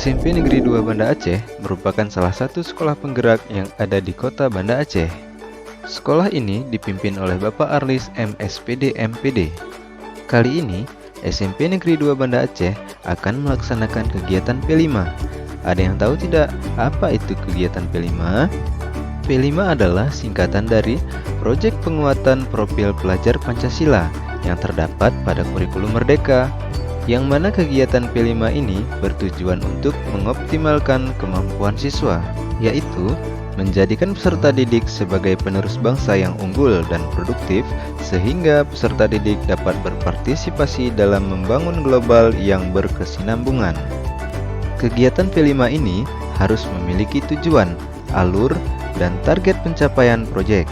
SMP Negeri 2 Banda Aceh merupakan salah satu sekolah penggerak yang ada di kota Banda Aceh. Sekolah ini dipimpin oleh Bapak Arlis MSPD MPD. Kali ini, SMP Negeri 2 Banda Aceh akan melaksanakan kegiatan P5. Ada yang tahu tidak apa itu kegiatan P5? P5 adalah singkatan dari Proyek Penguatan Profil Pelajar Pancasila yang terdapat pada kurikulum Merdeka, yang mana kegiatan P5 ini bertujuan untuk mengoptimalkan kemampuan siswa, yaitu menjadikan peserta didik sebagai penerus bangsa yang unggul dan produktif, sehingga peserta didik dapat berpartisipasi dalam membangun global yang berkesinambungan. Kegiatan P5 ini harus memiliki tujuan, alur, dan target pencapaian proyek.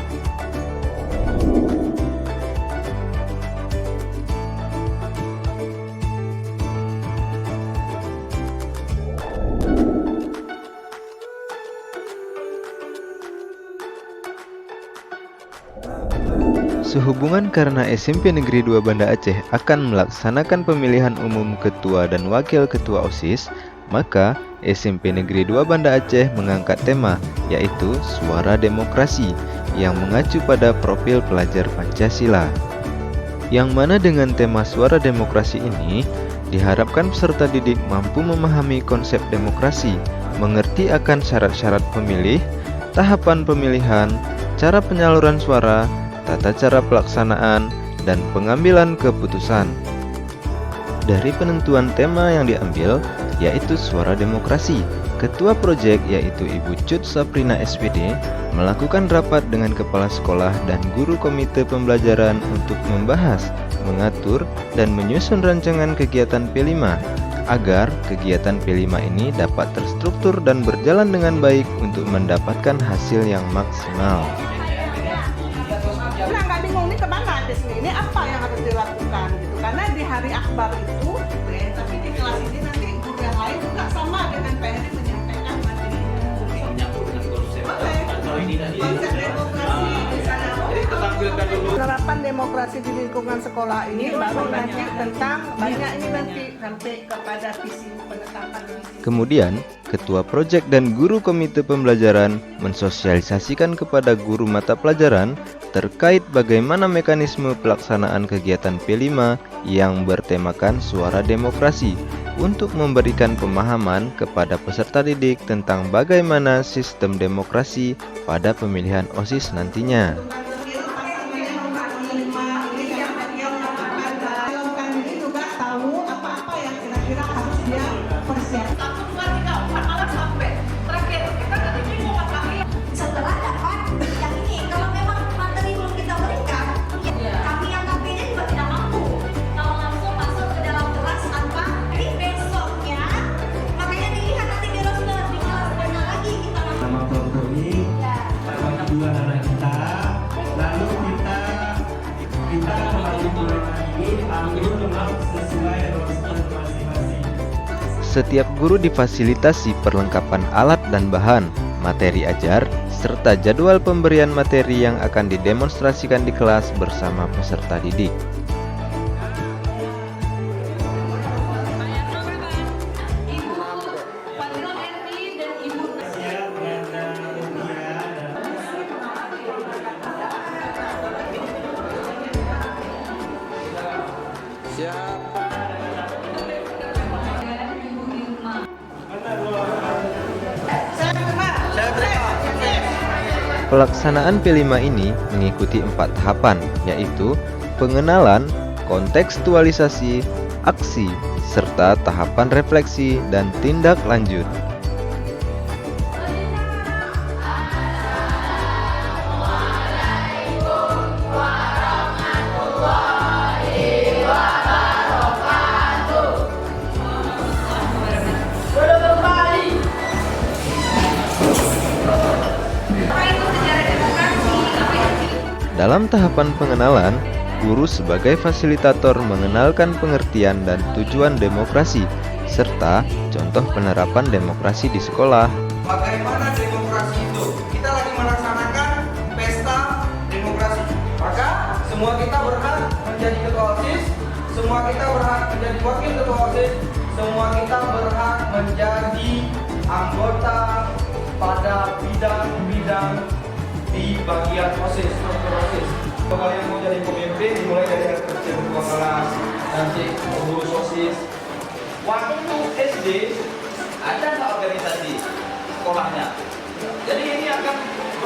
Sehubungan karena SMP Negeri 2 Banda Aceh akan melaksanakan pemilihan umum ketua dan wakil ketua OSIS, maka SMP Negeri 2 Banda Aceh mengangkat tema, yaitu Suara Demokrasi, yang mengacu pada profil pelajar Pancasila. Yang mana dengan tema Suara Demokrasi ini, diharapkan peserta didik mampu memahami konsep demokrasi, mengerti akan syarat-syarat pemilih, tahapan pemilihan, cara penyaluran suara, tata cara pelaksanaan, dan pengambilan keputusan. Dari penentuan tema yang diambil, yaitu Suara Demokrasi, Ketua Proyek yaitu Ibu Cut Saprina SPD melakukan rapat dengan kepala sekolah dan guru komite pembelajaran untuk membahas, mengatur, dan menyusun rancangan kegiatan P5 agar kegiatan P5 ini dapat terstruktur dan berjalan dengan baik untuk mendapatkan hasil yang maksimal. Ini apa yang harus dilakukan gitu, karena di hari akbar itu tapi di kelas ini nanti guru yang lain juga sama dengan PRI menyampaikan materi konsep demokrasi di sana. Penerapan demokrasi di lingkungan sekolah ini baru nanti tentang banyak ini nanti sampai kepada visi penetapan visi. Kemudian, Ketua Proyek dan Guru Komite Pembelajaran mensosialisasikan kepada guru mata pelajaran terkait bagaimana mekanisme pelaksanaan kegiatan P5 yang bertemakan Suara Demokrasi untuk memberikan pemahaman kepada peserta didik tentang bagaimana sistem demokrasi pada pemilihan OSIS nantinya. Setiap guru difasilitasi perlengkapan alat dan bahan, materi ajar, serta jadwal pemberian materi yang akan didemonstrasikan di kelas bersama peserta didik. Pelaksanaan P5 ini mengikuti 4 tahapan, yaitu pengenalan, kontekstualisasi, aksi, serta tahapan refleksi dan tindak lanjut. Dalam tahapan pengenalan, guru sebagai fasilitator mengenalkan pengertian dan tujuan demokrasi, serta contoh penerapan demokrasi di sekolah. Bagaimana demokrasi itu? Kita lagi melaksanakan pesta demokrasi. Maka semua kita berhak menjadi ketua OSIS, semua kita berhak menjadi wakil ketua OSIS, semua kita berhak menjadi anggota pada bidang-bidang di bagian OSIS, struktur OSIS. Kalau kalian mau jadi pemimpin, dimulai dari yang kecil, ketua kelas, nanti pengurus OSIS. Waktu SD ada nggak organisasi sekolahnya? Jadi ini akan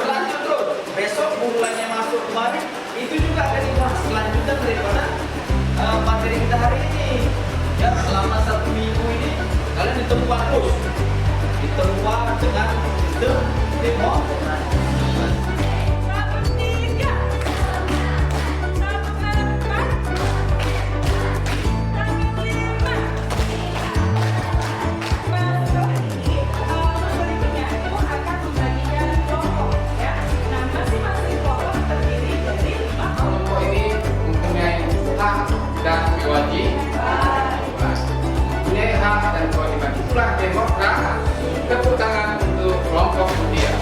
berlanjut terus. Besok mulainya masuk kemarin, itu juga akan dibahas lanjutan daripada materi kita hari ini. Ya, selama 1 minggu ini kalian ditemukan terus, ditemukan dengan sistem demokrasi. Demokrat, tepuk tangan untuk kelompok Mutia.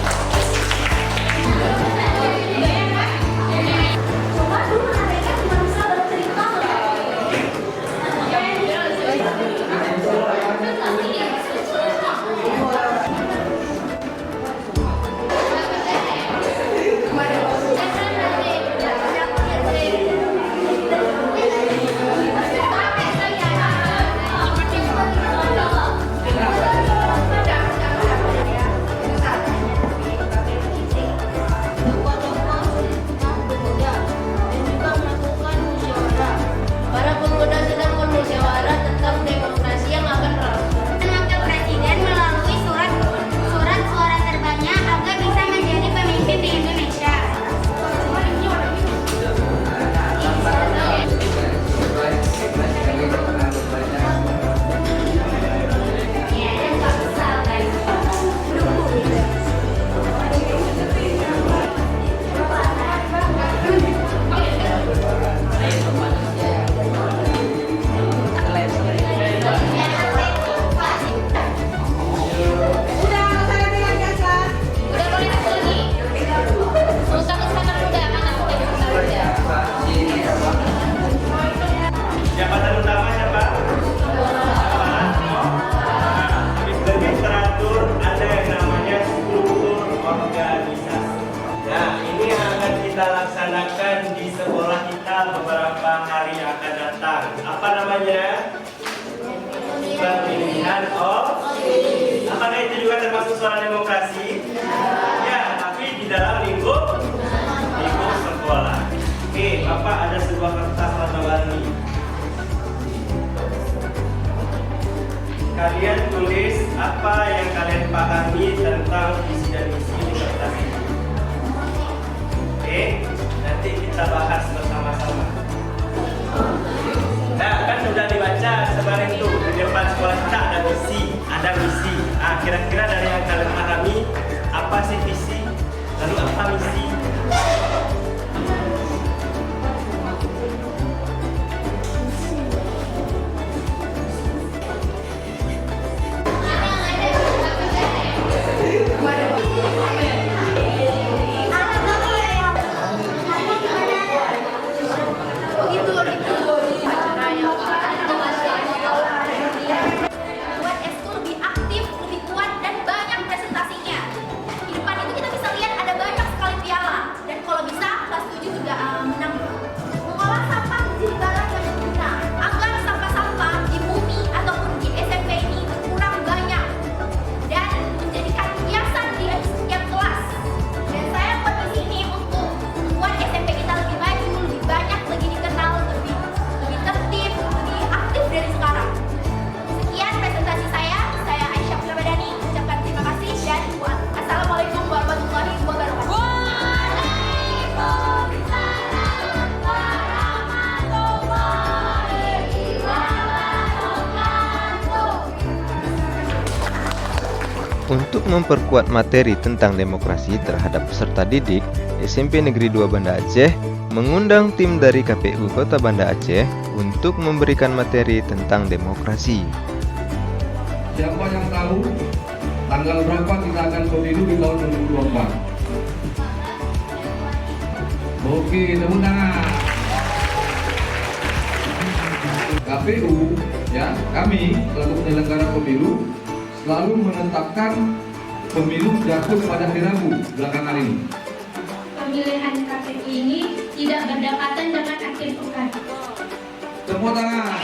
Laksanakan di sekolah kita beberapa hari yang akan datang. Apa namanya? Pemilihan OSIS. Apakah itu juga termasuk suara demokrasi? Ya, tapi di dalam lingkup sekolah. Oke, Bapak ada sebuah kertas warna-warni. Kalian tulis apa yang kalian pahami tentang visi dan misi di kertas ini. Oke, nanti kita bahas bersama-sama. Nah, kan sudah dibaca kemarin tuh di depan sekolah kita ada misi. Kira-kira dari yang kalian pahami apa sih visi, lalu apa misi? Untuk memperkuat materi tentang demokrasi terhadap peserta didik, SMP Negeri 2 Banda Aceh mengundang tim dari KPU Kota Banda Aceh untuk memberikan materi tentang demokrasi. Siapa yang tahu tanggal berapa kita akan pemilu di tahun 2024? Oke, tepuk tangan. KPU, ya, kami selaku penyelenggara pemilu selalu menetapkan pemilu jatuh pada hari Rabu belakangan ini. Pemilihan KPU ini tidak berdekatan dengan akhir pekan. Tepuk tangan.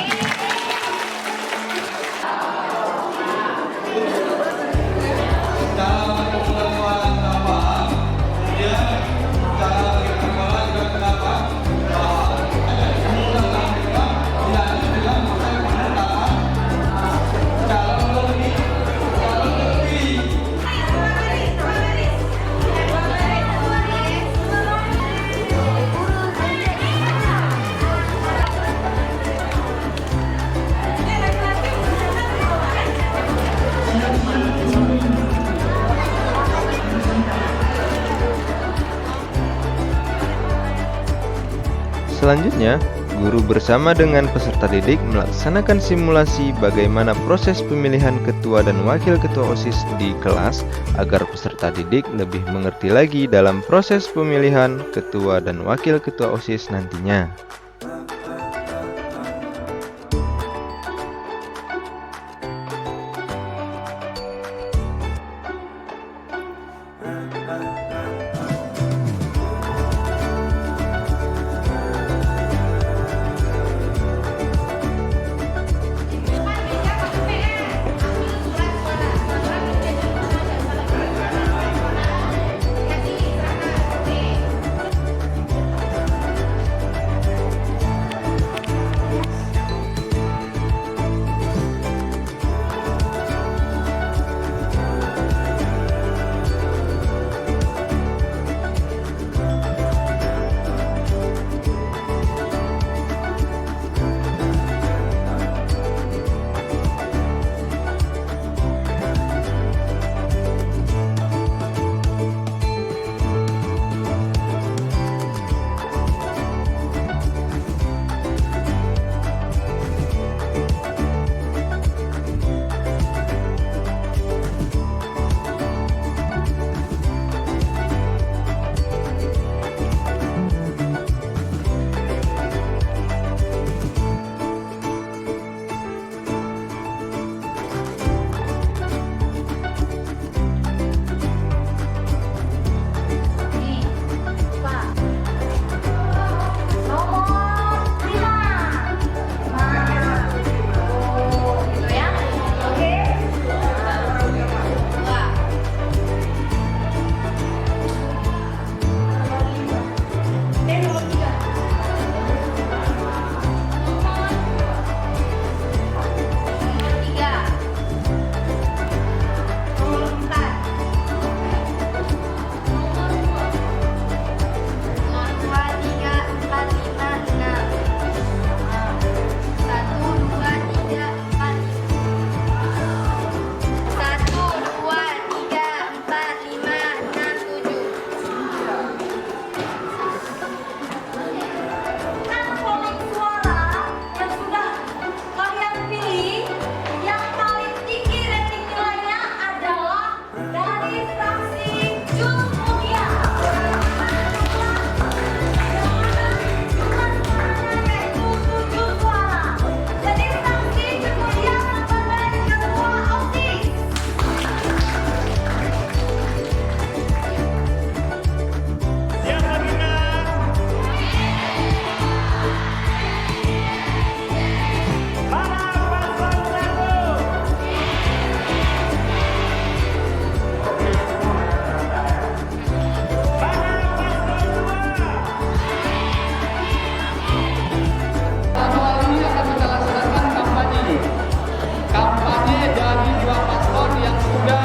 Selanjutnya, guru bersama dengan peserta didik melaksanakan simulasi bagaimana proses pemilihan ketua dan wakil ketua OSIS di kelas agar peserta didik lebih mengerti lagi dalam proses pemilihan ketua dan wakil ketua OSIS nantinya.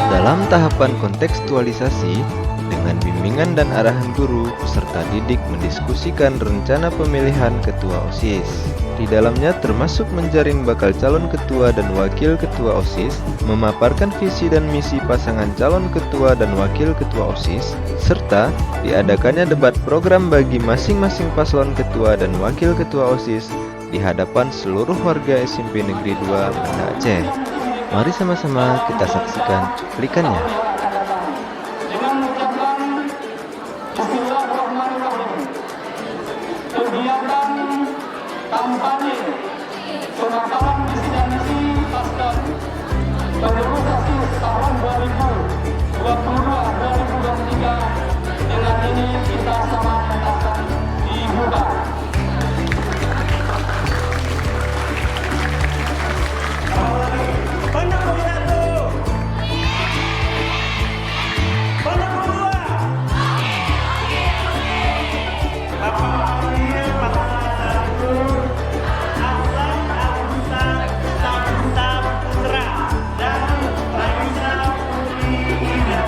Dalam tahapan kontekstualisasi, dengan bimbingan dan arahan guru, peserta didik mendiskusikan rencana pemilihan ketua OSIS. Di dalamnya termasuk menjaring bakal calon ketua dan wakil ketua OSIS, memaparkan visi dan misi pasangan calon ketua dan wakil ketua OSIS, serta diadakannya debat program bagi masing-masing paslon ketua dan wakil ketua OSIS di hadapan seluruh warga SMP Negeri 2 Banda Aceh. Mari sama-sama kita saksikan cuplikannya. Dengan mengucapkan Bismillahirrahmanirrahim. Kegiatan kampanye Pemaparan visi dan misi Paskes Pengurus OSIS tahun 2022-2023 dengan ini kita sama menetapkan dibuka. Pendukung 1, pendukung 2, Bapak Amir Pasanganur, Ahsan Agusan Saputra, dan Raisa Putri Ida.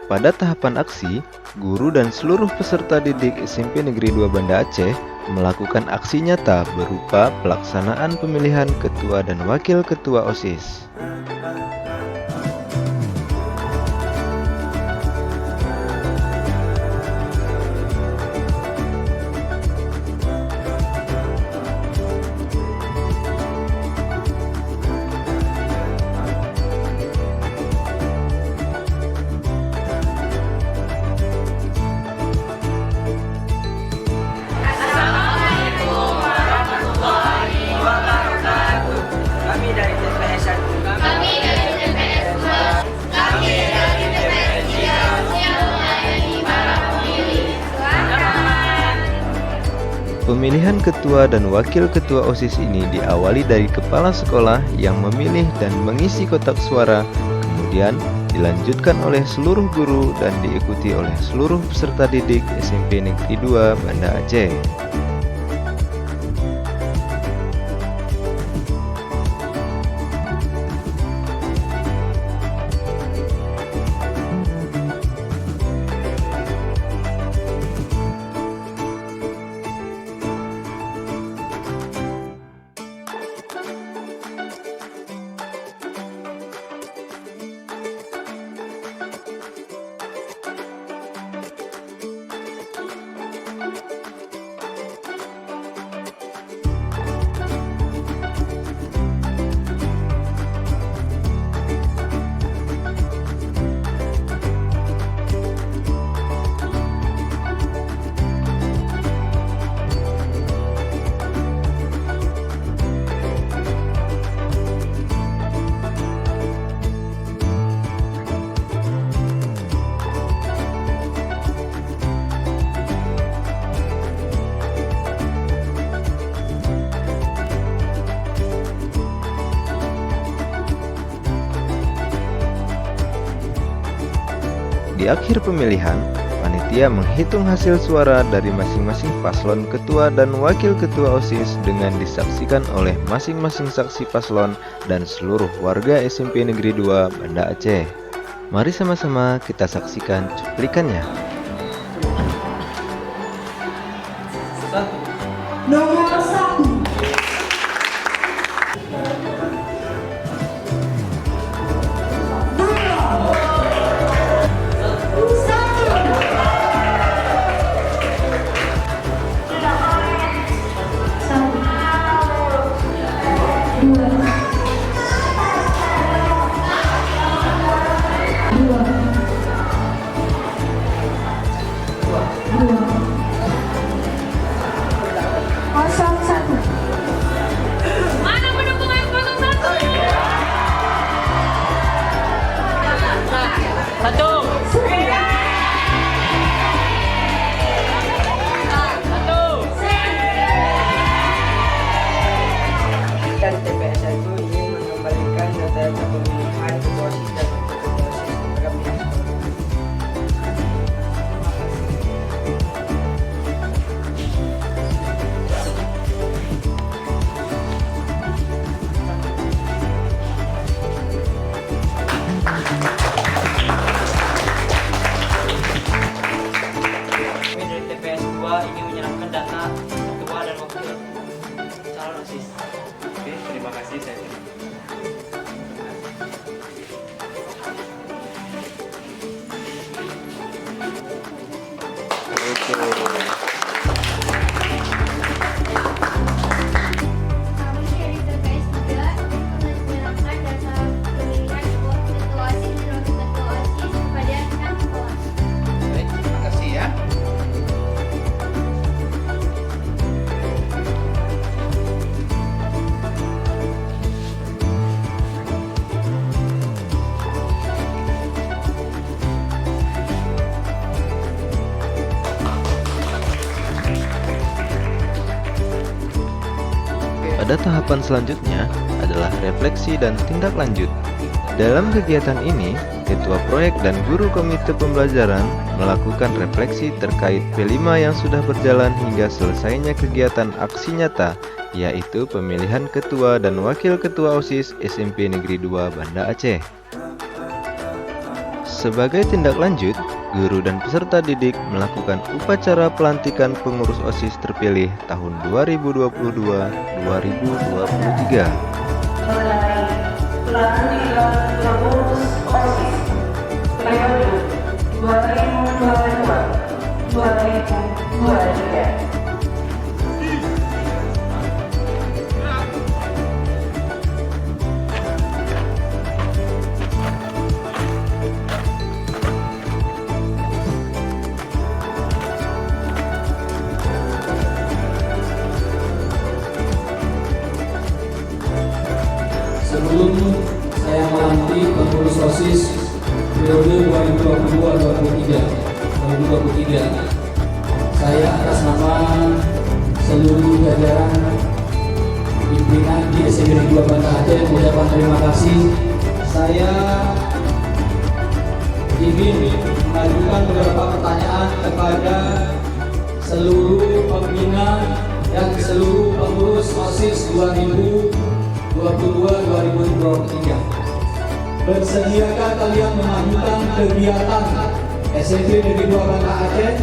Pada tahapan aksi, guru dan seluruh peserta didik SMP Negeri 2 Banda Aceh melakukan aksi nyata berupa pelaksanaan pemilihan ketua dan wakil ketua OSIS. Kami dari TPS 1. Kami dari TPS 2. Kami dari TPS 3 siap melayani para pemilih. Selamat. Pemilihan ketua dan wakil ketua OSIS ini diawali dari kepala sekolah yang memilih dan mengisi kotak suara, kemudian dilanjutkan oleh seluruh guru dan diikuti oleh seluruh peserta didik SMP Negeri 2 Banda Aceh. Di akhir pemilihan, panitia menghitung hasil suara dari masing-masing paslon ketua dan wakil ketua OSIS dengan disaksikan oleh masing-masing saksi paslon dan seluruh warga SMP Negeri 2 Banda Aceh. Mari sama-sama kita saksikan cuplikannya. Nomor 1. Mana pendukung F01? Dari TPS 1 ingin mengembalikan data pemilihan ketua OSIS dan wakil ketua OSIS kepada pihak sekolah. Kami dari TPS 2 ingin menyerahkan data ketua dan wakil calon OSIS. Oke, terima kasih. Saya terima. Kami dari TPS 3 ingin menyerahkan data pemilihan ketua OSIS dan wakil ketua OSIS kepada pihak sekolah. Baik, terima kasih ya. Pada tahapan selanjutnya adalah refleksi dan tindak lanjut. Dalam kegiatan ini, Ketua Proyek dan Guru Komite Pembelajaran melakukan refleksi terkait P5 yang sudah berjalan hingga selesainya kegiatan aksi nyata, yaitu pemilihan Ketua dan Wakil Ketua OSIS SMP Negeri 2 Banda Aceh. Sebagai tindak lanjut, guru dan peserta didik melakukan upacara pelantikan pengurus OSIS terpilih tahun 2022-2023. Mengenai pelantikan pengurus OSIS periode 2022-2023. Sebelum saya melantik pengurus OSIS periode 2022-2023, saya atas nama seluruh jajaran pimpinan di SMP Negeri 2 Banda Aceh mengucapkan terima kasih. Saya ingin mengajukan beberapa pertanyaan kepada seluruh pembina dan seluruh pengurus OSIS 2022-2023. Bersediakah kalian melanjutkan kegiatan SMP Negeri 2 Banda Aceh?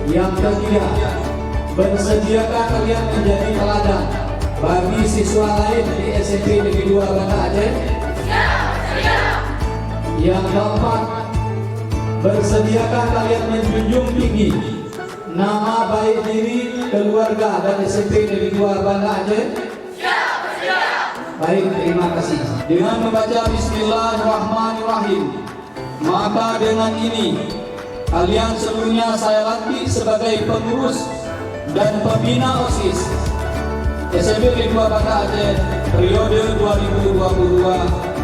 Yang ketiga, bersediakah kalian menjadi teladan bagi siswa lain di SMP Negeri 2 Banda Aceh? Yang keempat, bersediakah kalian menjunjung tinggi nama baik diri, keluarga, dan SMP Negeri 2 Banda Aceh? Baik, terima kasih. Dengan membaca Bismillahirrahmanirrahim, maka dengan ini kalian seluruhnya saya lantik sebagai pengurus dan pembina OSIS SMP Negeri 2 Banda Aceh periode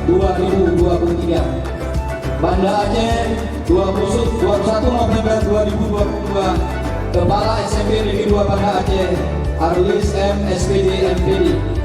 2022-2023. Banda Aceh 21 November 2022. Kepala SMP Negeri 2 Banda Aceh Arlis M. SPD MPD.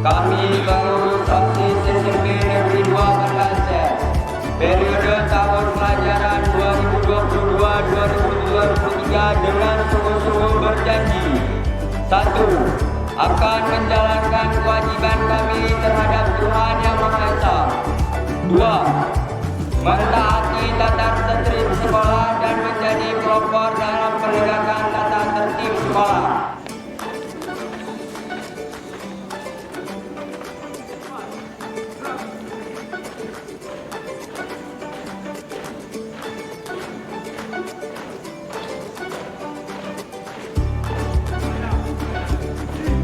Kami pengurus OSIS SMP Negeri 2 Banda Aceh periode tahun pelajaran 2022-2023 dengan sungguh-sungguh berjanji: 1. Akan menjalankan kewajiban kami terhadap Tuhan Yang Maha Esa. 2. Mentaati tata tertib sekolah dan menjadi pelopor dalam penegakan tata tertib sekolah.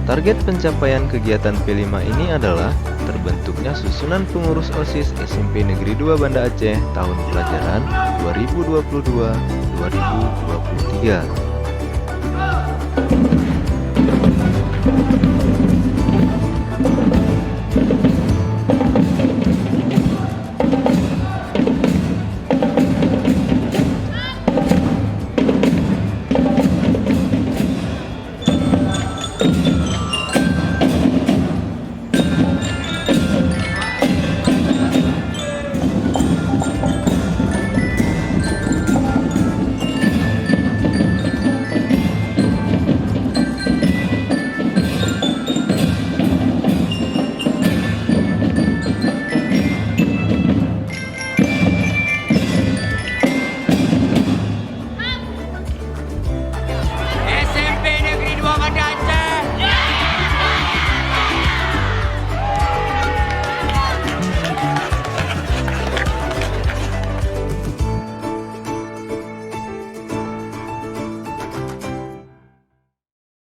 Target pencapaian kegiatan P5 ini adalah terbentuknya susunan pengurus OSIS SMP Negeri 2 Banda Aceh tahun pelajaran 2023.